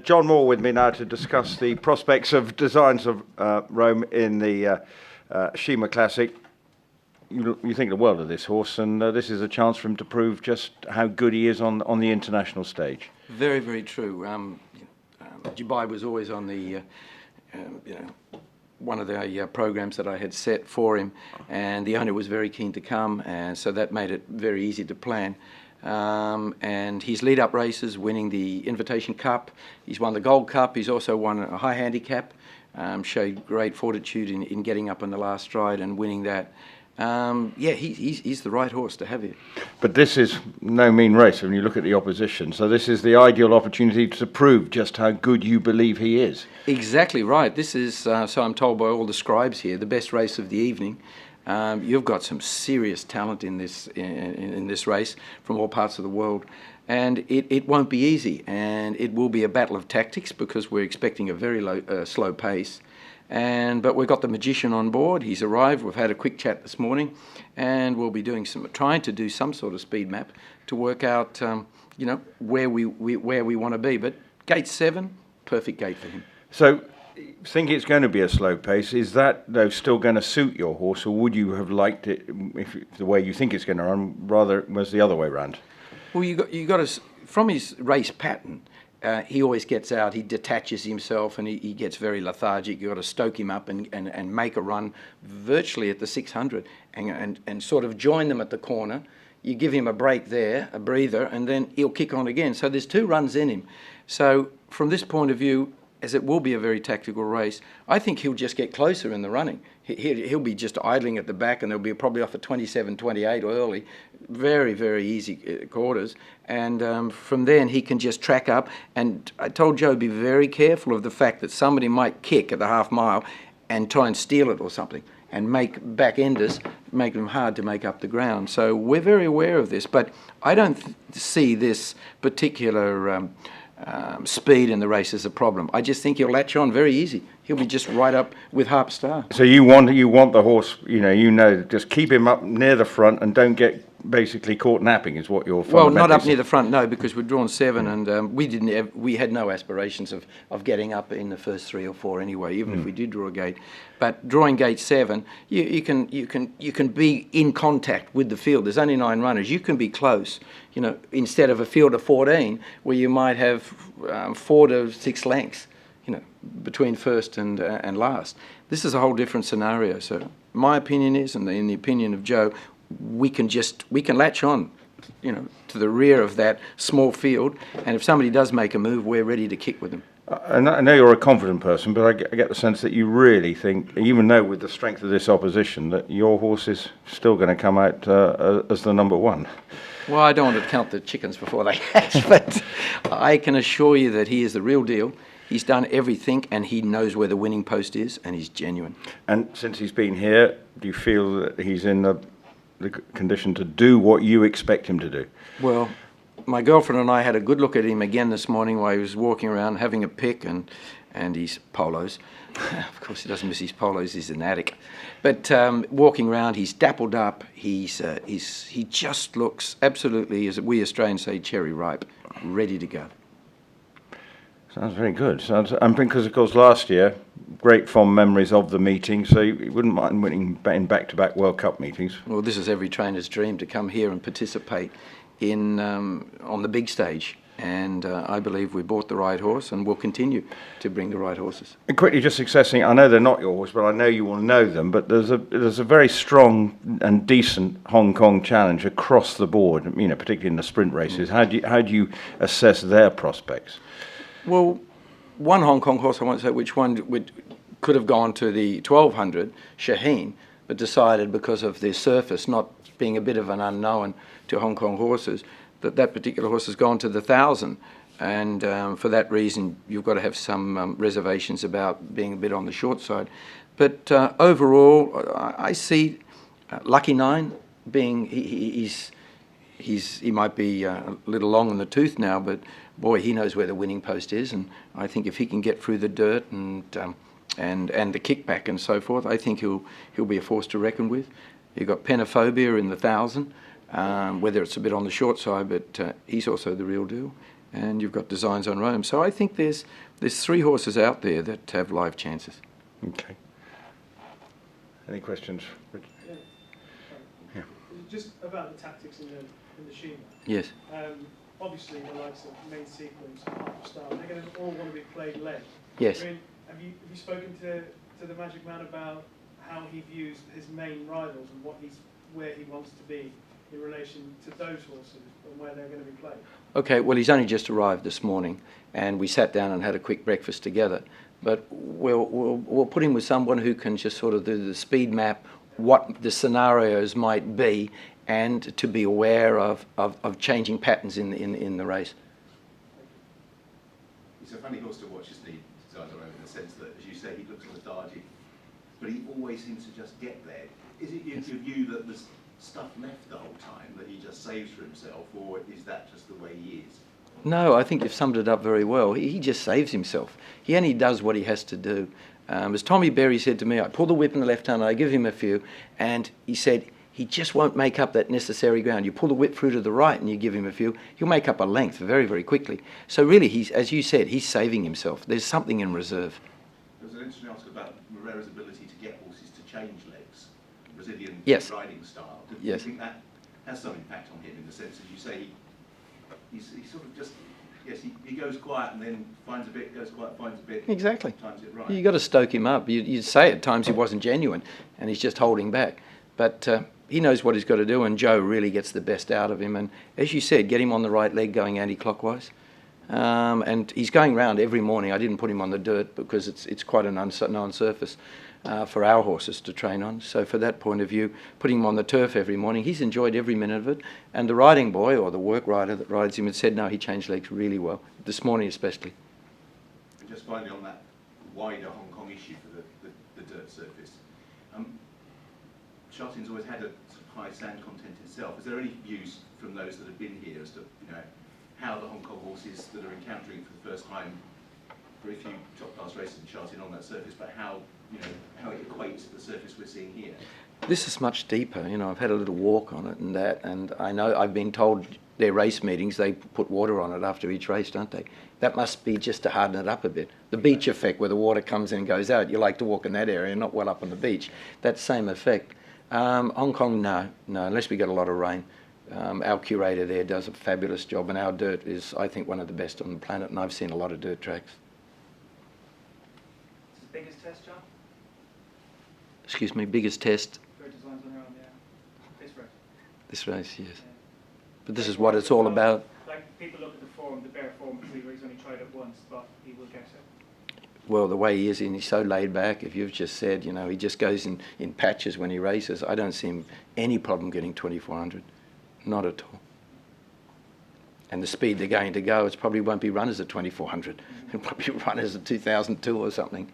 John Moore with me now to discuss the prospects of Designs of Rome in the Shima Classic. You think the world of this horse, and this is a chance for him to prove just how good he is on the international stage. Very, very true. Dubai was always on the, one of the programs that I had set for him, and the owner was very keen to come, and so that made it very easy to plan. And his lead-up races, winning the Invitation Cup, he's won the Gold Cup, he's also won a high handicap, showed great fortitude in getting up in the last stride and winning that. He's the right horse to have here. But this is no mean race when you look at the opposition, so this is the ideal opportunity to prove just how good you believe he is. Exactly right. This is, so I'm told by all the scribes here, the best race of the evening. You've got some serious talent in this race from all parts of the world, and it won't be easy, and it will be a battle of tactics because we're expecting a very slow pace. But we've got the magician on board. He's arrived. We've had a quick chat this morning, and we'll be trying to do some sort of speed map to work out, where we want to be. But gate 7, perfect gate for him. So, think it's going to be a slow pace. Is that though still going to suit your horse, or would you have liked it if the way you think it's going to run rather was the other way around? Well, you got to, from his race pattern. He always gets out, he detaches himself, and he gets very lethargic. You've got to stoke him up and make a run virtually at the 600 and sort of join them at the corner. You give him a break there, a breather, and then he'll kick on again. So there's 2 runs in him. So from this point of view, as it will be a very tactical race, I think he'll just get closer in the running. He'll be just idling at the back, and they'll be probably off at 27, 28 early. Very, very easy quarters. And from then he can just track up. And I told Joe, be very careful of the fact that somebody might kick at the half mile and try and steal it or something and make back-enders, make them hard to make up the ground. So we're very aware of this. But I don't see this particular speed in the race is a problem. I just think he'll latch on very easy. He'll be just right up with Harp Star. So you want the horse, just keep him up near the front and don't get basically caught napping is what you're. Well, not up near the front, no, because we're drawn 7, and we had no aspirations of getting up in the first 3 or 4 anyway, even if we did draw a gate. But drawing gate 7, you can be in contact with the field. There's only 9 runners. You can be close. Instead of a field of 14, where you might have 4 to 6 lengths, between first and last. This is a whole different scenario. So my opinion is, and in the opinion of Joe, we can latch on, to the rear of that small field, and if somebody does make a move, we're ready to kick with them. I know you're a confident person, but I get the sense that you really think, even though with the strength of this opposition, that your horse is still going to come out as the number 1. Well, I don't want to count the chickens before they hatch, but I can assure you that he is the real deal. He's done everything, and he knows where the winning post is, and he's genuine. And since he's been here, do you feel that he's in the condition to do what you expect him to do? Well, my girlfriend and I had a good look at him again this morning while he was walking around having a pick and his polos. Of course, he doesn't miss his polos, he's an addict. But walking around, he's dappled up. He just looks absolutely, as we Australians say, cherry ripe, ready to go. Sounds very good. And because, of course, last year, great fond memories of the meeting, so you wouldn't mind winning in back-to-back World Cup meetings. Well, this is every trainer's dream, to come here and participate on the big stage. And I believe we bought the right horse, and we'll continue to bring the right horses. And quickly, just accessing, I know they're not your horse, but I know you will know them, but there's a very strong and decent Hong Kong challenge across the board, particularly in the sprint races. How do you assess their prospects? Well, one Hong Kong horse, I won't say which one, could have gone to the 1200, Shaheen, but decided because of their surface not being a bit of an unknown to Hong Kong horses, that particular horse has gone to the 1000. And for that reason, you've got to have some reservations about being a bit on the short side. But overall, I see Lucky 9 being, he might be a little long in the tooth now, but boy, he knows where the winning post is, and I think if he can get through the dirt and the kickback and so forth, I think he'll be a force to reckon with. You've got Penophobia in the 1000, whether it's a bit on the short side, but he's also the real deal. and you've got Designs on Rome. So I think there's 3 horses out there that have live chances. Okay. Any questions? Yeah. Just about the tactics in the Shima. Yes. Obviously, the likes of Main Sequence, Half Star, they're going to all want to be played led. Yes. I mean, have you spoken to the Magic Man about how he views his main rivals and where he wants to be in relation to those horses and where they're going to be played? Okay, well, he's only just arrived this morning, and we sat down and had a quick breakfast together. But we'll put him with someone who can just sort of do the speed map, what the scenarios might be, and to be aware of changing patterns in the race. He's a funny horse to watch, isn't he, Designs on Rome, in the sense that, as you say, he looks lethargic, but he always seems to just get there. Is it your view that there's stuff left the whole time, that he just saves for himself, or is that just the way he is? No, I think you've summed it up very well. He just saves himself. He only does what he has to do. As Tommy Berry said to me, I pull the whip in the left hand, I give him a few, and he said he just won't make up that necessary ground. You pull the whip through to the right and you give him a few, he'll make up a length very, very quickly. So really, as you said, he's saving himself. There's something in reserve. There was an interesting article about Moreira's ability to get horses to change legs, Brazilian Yes. riding style. Do Yes. you think that has some impact on him, in the sense that you say he sort of just, yes, he goes quiet and then finds a bit, goes quiet, finds a bit, Exactly. times it right. You've got to stoke him up. You'd say at times he wasn't genuine and he's just holding back. But he knows what he's got to do, and Joe really gets the best out of him. And as you said, get him on the right leg going anti-clockwise. And he's going round every morning. I didn't put him on the dirt because it's quite an unknown surface for our horses to train on. So for that point of view, putting him on the turf every morning, he's enjoyed every minute of it. And the riding boy or the work rider that rides him had said, no, he changed legs really well, this morning especially. And just finally on that wider Hong Kong issue for the dirt surface, Sha-Tin's always had a sort of high sand content itself. Is there any views from those that have been here as to how the Hong Kong horses that are encountering for the first time very few top class races in Sha-Tin on that surface, but how it equates to the surface we're seeing here? This is much deeper. I've had a little walk on it and I know I've been told their race meetings, they put water on it after each race, don't they? That must be just to harden it up a bit. The beach effect, where the water comes in and goes out, you like to walk in that area, not well up on the beach. That same effect. Hong Kong, no, unless we get a lot of rain. Our curator there does a fabulous job, and our dirt is, I think, one of the best on the planet, and I've seen a lot of dirt tracks. This is the biggest test, John? Excuse me, biggest test, For Designs on Rome, yeah. This race. this race, yes. Yeah. But this is what it's all about. Like, people look at the form, the bare form, and see where he's only tried it once, but he will get it. Well, the way he is, and he's so laid back, if you've just said, he just goes in patches when he races, I don't see him any problem getting 2400. Not at all. And the speed they're going to go, it probably won't be runners at 2400. It'll probably be runners at 2002 or something.